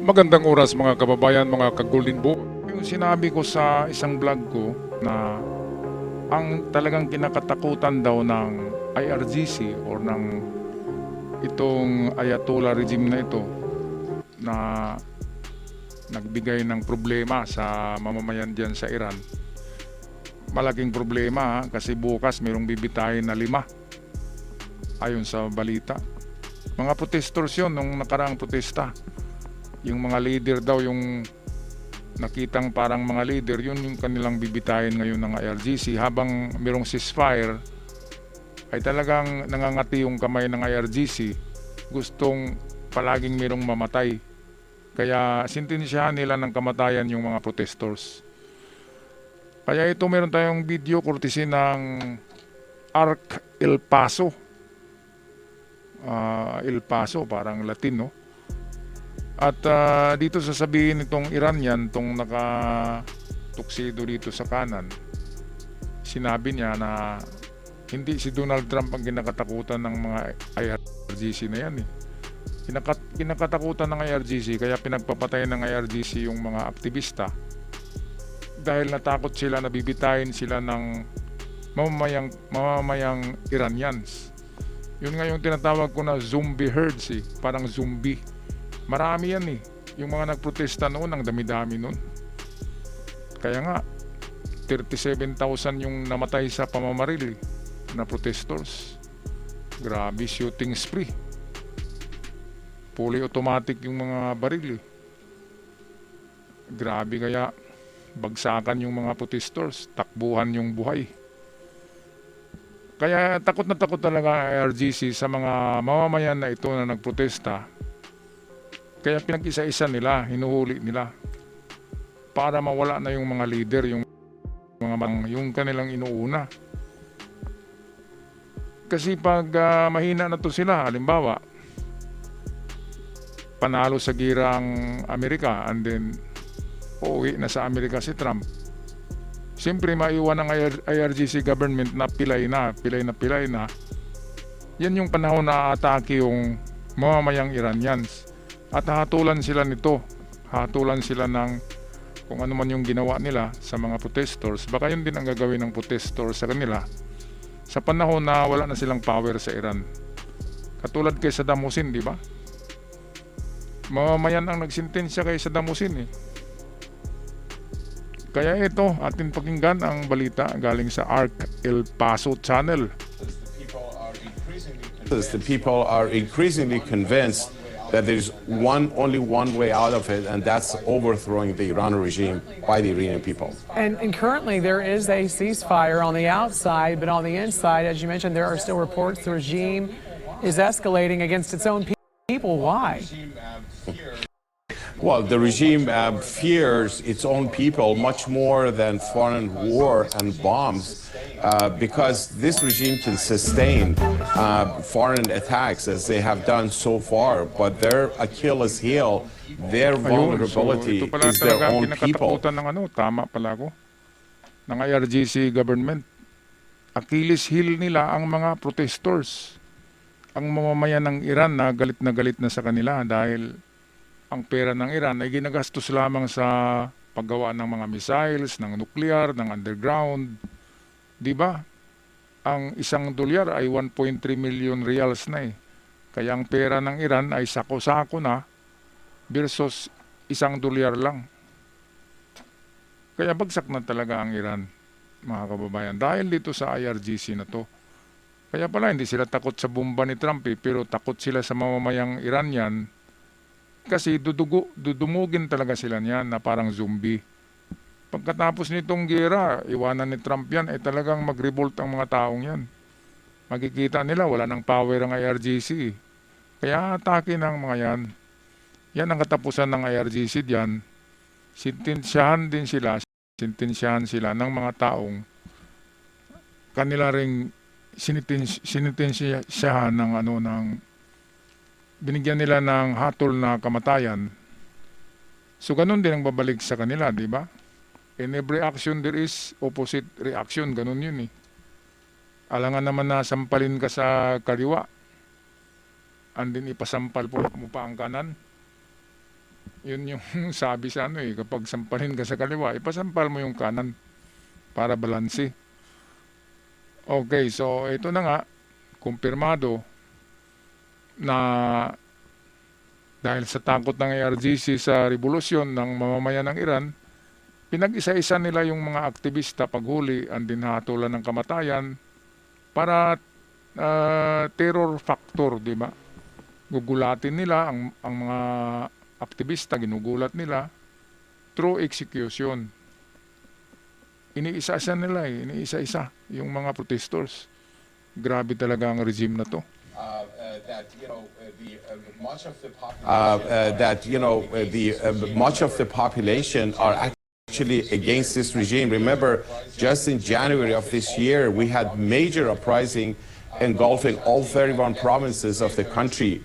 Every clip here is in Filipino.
Magandang oras mga kababayan, mga ka-Golden Boy. Yung sinabi ko sa isang vlog ko na ang talagang kinakatakutan daw ng IRGC or ng itong Ayatollah regime na ito na nagbigay ng problema sa mamamayan dyan sa Iran. Malaking problema kasi bukas mayroong bibitahin na 5 ayon sa balita. Mga protestors yun nung nakaraang protesta. Yung mga leader daw, yung nakitang parang mga leader, yun yung kanilang bibitayin ngayon ng IRGC. Habang mayroong ceasefire, ay talagang nangangati yung kamay ng IRGC. Gustong palaging mayroong mamatay. Kaya sintensyahan nila ng kamatayan yung mga protestors. Kaya ito meron tayong video courtesy ng Arc El Paso. El Paso, parang Latin, no? At dito sasabihin itong Iranian, itong naka-tuxedo dito sa kanan, sinabi niya na hindi si Donald Trump ang kinakatakutan ng mga IRGC na yan. Kinakatakutan ng IRGC, kaya pinagpapatay ng IRGC yung mga aktivista dahil natakot sila na bibitayin sila ng mamamayang Iranians. Yun nga yung tinatawag ko na zombie herds, parang zombie. Marami yan yung mga nagprotesta noon, ang dami-dami noon. Kaya nga 37,000 yung namatay sa pamamaril na protestors. Grabe, shooting spree. Fully automatic yung mga baril. Grabe, kaya bagsakan yung mga protestors, takbuhan yung buhay. Kaya takot na takot talaga ang IRGC sa mga mamamayan na ito na nagprotesta. Kaya pinag-isa-isa nila, hinuhuli nila para mawala na yung mga leader, yung kanilang inuuna. Kasi pag mahina na to sila, halimbawa, panalo sa girang Amerika and then uuwi na sa Amerika si Trump. Siyempre maiwan ng IRGC government na pilay na. Yan yung panahon na atake yung mamamayang Iranians. At hatulan sila nito, hatulan sila ng kung ano man yung ginawa nila sa mga protestors. Baka yun din ang gagawin ng protestors sa kanila sa panahon na wala na silang power sa Iran. Katulad kay Saddam Hussein, di ba? Mamamayan ang nagsintensya kay Saddam Hussein. Kaya ito, atin pakinggan ang balita galing sa Arc El Paso Channel. The people are increasingly convinced that there's only one way out of it, and that's overthrowing the Iranian regime by the Iranian people. And currently there is a ceasefire on the outside, but on the inside, as you mentioned, there are still reports the regime is escalating against its own people. Why? Well, the regime fears its own people much more than foreign war and bombs because this regime can sustain foreign attacks as they have done so far. But their Achilles heel, their vulnerability is their own people. Tama pala ko, ng IRGC government. Achilles heel nila ang mga protestors. Ang mamamayan ng Iran na galit na sa kanila dahil ang pera ng Iran ay ginagastos lamang sa paggawa ng mga missiles, ng nuclear, ng underground. Di ba? Ang $1 ay 1.3 million reals na . Kaya ang pera ng Iran ay sako-sako na versus $1 lang. Kaya bagsak na talaga ang Iran, mga kababayan, dahil dito sa IRGC na to. Kaya pala hindi sila takot sa bomba ni Trump pero takot sila sa mamamayang Iranian. Kasi dudumugin talaga sila niyan na parang zombie. Pagkatapos nitong gera, iwanan ni Trump yan, talagang mag-revolt ang mga taong yan. Makikita nila, wala ng power ang IRGC. Kaya atake ng mga yan. Yan ang katapusan ng IRGC diyan. Sintensyahan sila ng mga taong kanila ring sinintensyahan ng binigyan nila ng hatol na kamatayan. So ganun din ang babalik sa kanila, di ba? In every action there is opposite reaction, ganun yun . Alangan naman na sampalin ka sa kaliwa, and then ipasampal mo pa ang kanan. Yun yung sabi sa ano eh, kapag sampalin ka sa kaliwa, ipasampal mo yung kanan para balanse. Okay, so ito na nga, kumpirmado na dahil sa takot ng ARGC sa revolusyon ng mamamayan ng Iran, pinag-isa-isa nila yung mga aktivista paghuli ang dinhatulan ng kamatayan para terror factor, di ba? Gugulatin nila ang mga aktivista, ginugulat nila through execution. Iniisa-isa nila iniisa-isa yung mga protestors. Grabe talaga ang regime na to. Much of the population are actually against this regime. Remember, just in January of this year, we had major uprising engulfing all 31 provinces of the country.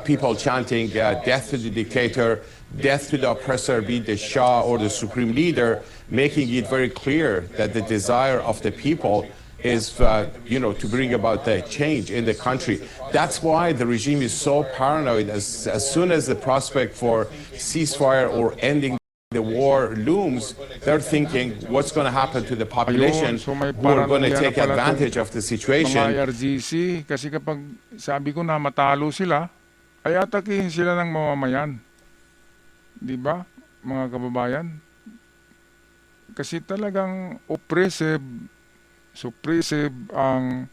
People chanting death to the dictator, death to the oppressor, be it the Shah or the supreme leader, making it very clear that the desire of the people is, to bring about the change in the country. That's why the regime is so paranoid. As soon as the prospect for ceasefire or ending the war looms, they're thinking what's going to happen to the population Ayun, so may who are going to paranoia take na pala advantage tong of the mga situation. IRGC kasi kapag sabi ko na matalo sila, ay atakihin sila ng mamamayan. Di ba, mga kababayan? Kasi talagang oppressive, suppressive ang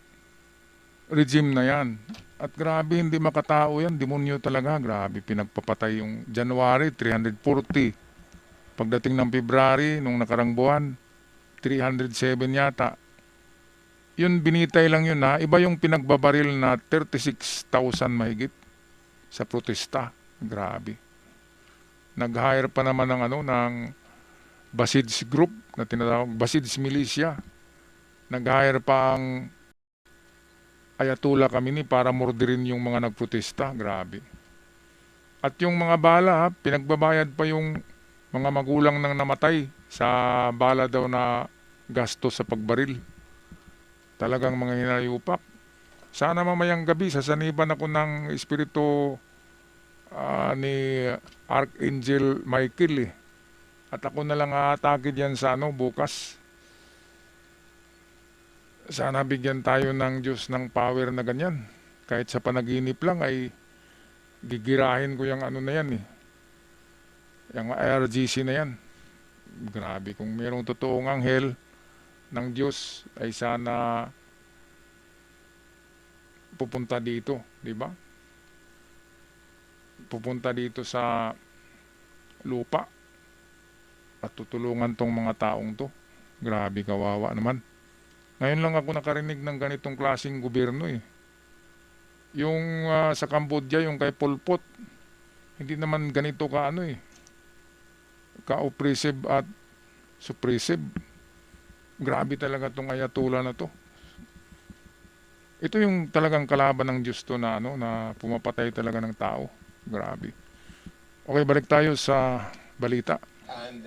regime na yan. At grabe, hindi makatao yan. Demonyo talaga. Grabe, pinagpapatay yung January, 340. Pagdating ng February, nung nakarang buwan, 307 yata. Yun, binitay lang yun ha. Iba yung pinagbabaril na 36,000 mahigit sa protesta. Grabe. Nag-hire pa naman ng Basij Group na tinatawag Basij Militia. Nag-hire pa ang Ayatollah Khamenei para murderin yung mga nagprotesta. Grabe. At yung mga bala, pinagbabayad pa yung mga magulang nang namatay sa bala daw na gasto sa pagbaril. Talagang mga hinayupak. Sana mamayang gabi sasaniban ako ng espiritu ni Archangel Michael eh. At ako na lang aatake diyan sa bukas. Sana bigyan tayo ng Diyos ng power na ganyan. Kahit sa panaginip lang ay gigirahin ko yung na yan eh. Yung IRGC na yan. Grabe, kung mayroong totoong anghel ng Diyos ay sana pupunta dito, di ba? Pupunta dito sa lupa at tutulungan tong mga taong to. Grabe, kawawa naman. Ngayon lang ako nakarinig ng ganitong klaseng gobyerno eh. Yung sa Cambodia, yung kay Pol Pot, hindi naman ganito ka-oppressive at suppressive. Grabe talaga tong Ayatollah na to. Ito yung talagang kalaban ng Diyos to na na pumapatay talaga ng tao. Grabe. Okay, balik tayo sa balita. And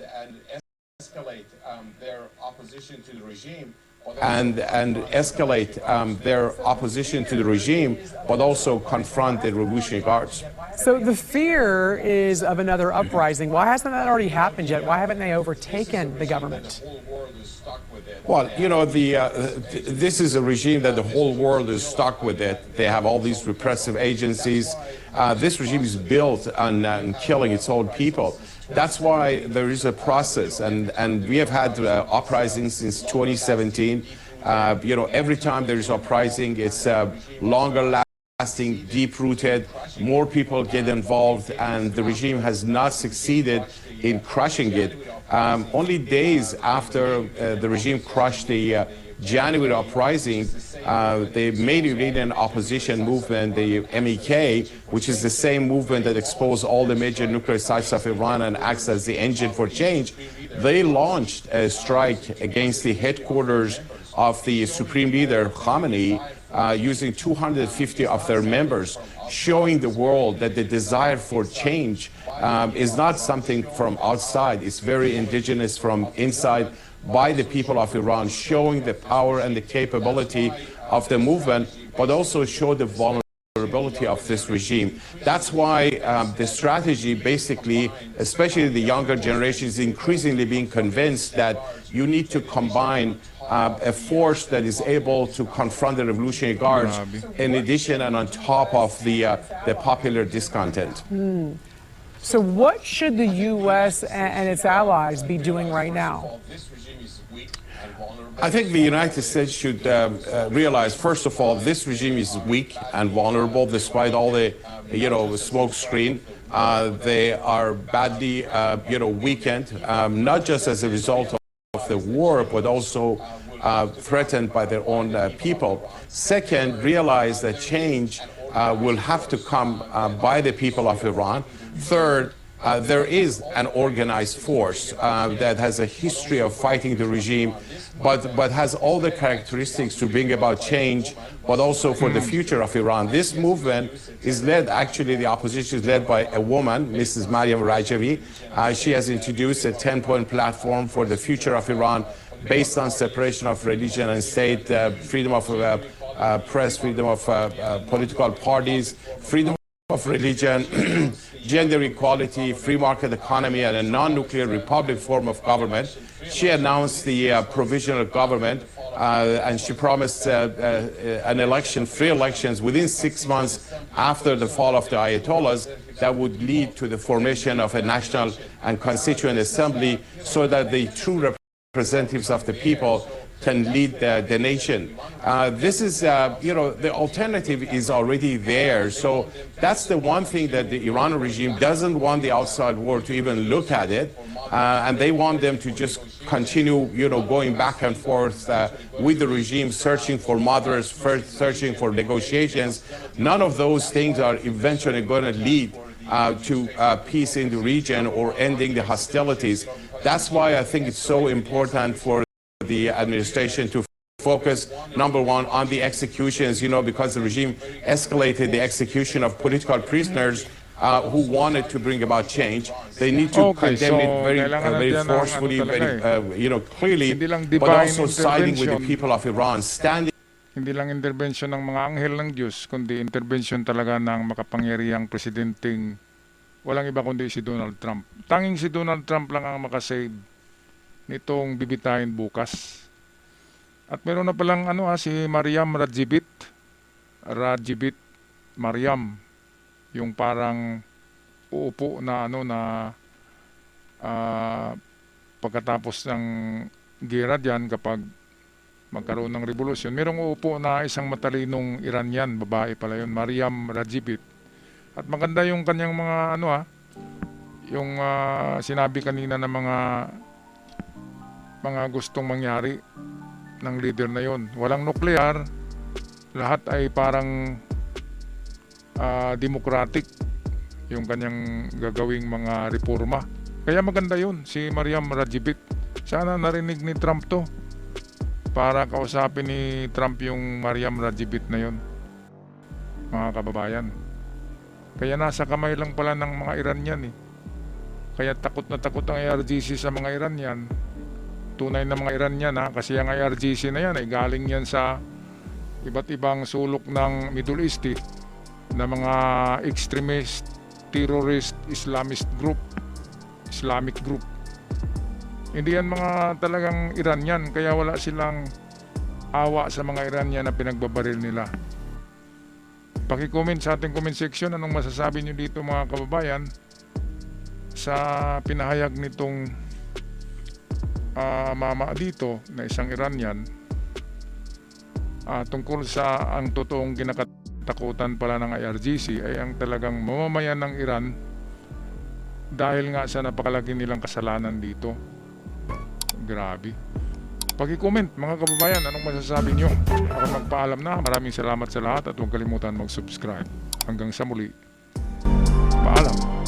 escalate their opposition to the regime. And escalate their opposition to the regime, but also confront the Revolutionary Guards. So the fear is of another uprising. Why hasn't that already happened yet? Why haven't they overtaken the government? Well, this is a regime that the whole world is stuck with it. They have all these repressive agencies. This regime is built on killing its own people. That's why there is a process, and we have had uprisings since 2017. Every time there is uprising, it's longer lasting, deep-rooted, more people get involved, and the regime has not succeeded in crushing it. Only days after the regime crushed the January uprising, they made an opposition movement, the MEK, which is the same movement that exposed all the major nuclear sites of Iran and acts as the engine for change. They launched a strike against the headquarters of the Supreme Leader Khamenei, using 250 of their members, showing the world that the desire for change is not something from outside. It's very indigenous from inside by the people of Iran, showing the power and the capability of the movement, but also show the vulnerability vulnerability of this regime. That's why the strategy basically, especially the younger generation, is increasingly being convinced that you need to combine a force that is able to confront the Revolutionary Guards in addition and on top of the popular discontent. So what should the U.S. and its allies be doing right now? I think the United States should realize, first of all, this regime is weak and vulnerable despite all the, smoke screen. They are badly, weakened, not just as a result of the war, but also threatened by their own people. Second, realize that change will have to come by the people of Iran. Third, there is an organized force that has a history of fighting the regime, but has all the characteristics to bring about change, but also for the future of Iran. This movement is led, actually the opposition is led by a woman, Mrs. Mariam Rajavi. She has introduced a 10-point platform for the future of Iran based on separation of religion and state, freedom of press, freedom of political parties, freedom of religion, gender equality, free market economy, and a non-nuclear republic form of government. She announced the provisional government, and she promised an election, free elections, within 6 months after the fall of the Ayatollahs that would lead to the formation of a national and constituent assembly so that the true representatives of the people can lead the nation. This is, the alternative is already there. So that's the one thing that the Iranian regime doesn't want the outside world to even look at it. And they want them to just continue, going back and forth with the regime, searching for moderates, searching for negotiations. None of those things are eventually going to lead to peace in the region or ending the hostilities. That's why I think it's so important for the administration to focus, number one, on the executions, because the regime escalated the execution of political prisoners who wanted to bring about change. They need to condemn it very forcefully, very clearly, but also siding with the people of Iran, standing. Hindi lang intervention ng mga anghel ng Diyos, kundi intervention talaga ng makapangyarihang presidenteng walang iba kundi si Donald Trump. Tanging si Donald Trump lang ang makasave nitong bibitayin bukas. At meron na palang si Mariam Rajavi Mariam, yung parang uupo na pagkatapos ng gera diyan kapag magkaroon ng revolusyon. Merong uupo na isang matalinong Iranian, babae pala yun, Mariam Rajavi. At maganda yung kanyang mga yung sinabi kanina ng mga gustong mangyari ng leader na yon. Walang nuklear, lahat ay parang democratic yung kanyang gagawing mga reforma. Kaya maganda yun, si Mariam Rajavi. Sana narinig ni Trump to para kausapin ni Trump yung Mariam Rajavi na yun, mga kababayan. Kaya nasa kamay lang pala ng mga Iranian Kaya takot na takot ang IRGC sa mga Iranian. Tunay na mga Iranian kasi ang IRGC na yan ay galing yan sa iba't ibang sulok ng Middle East na mga extremist, terrorist, Islamic group. Hindi yan mga talagang Iranian, kaya wala silang awa sa mga Iranian na pinagbabaril nila. Paki-comment sa ating comment section anong masasabi nyo dito mga kababayan sa pinahayag nitong mama dito na isang Iranian tungkol sa ang totoong kinakatakutan pala ng IRGC ay ang talagang mamamayan ng Iran dahil nga sa napakalaki nilang kasalanan dito. Grabe. Paki-comment mga kababayan anong masasabi nyo. Ako magpaalam na. Maraming salamat sa lahat at huwag kalimutan mag-subscribe. Hanggang sa muli. Paalam.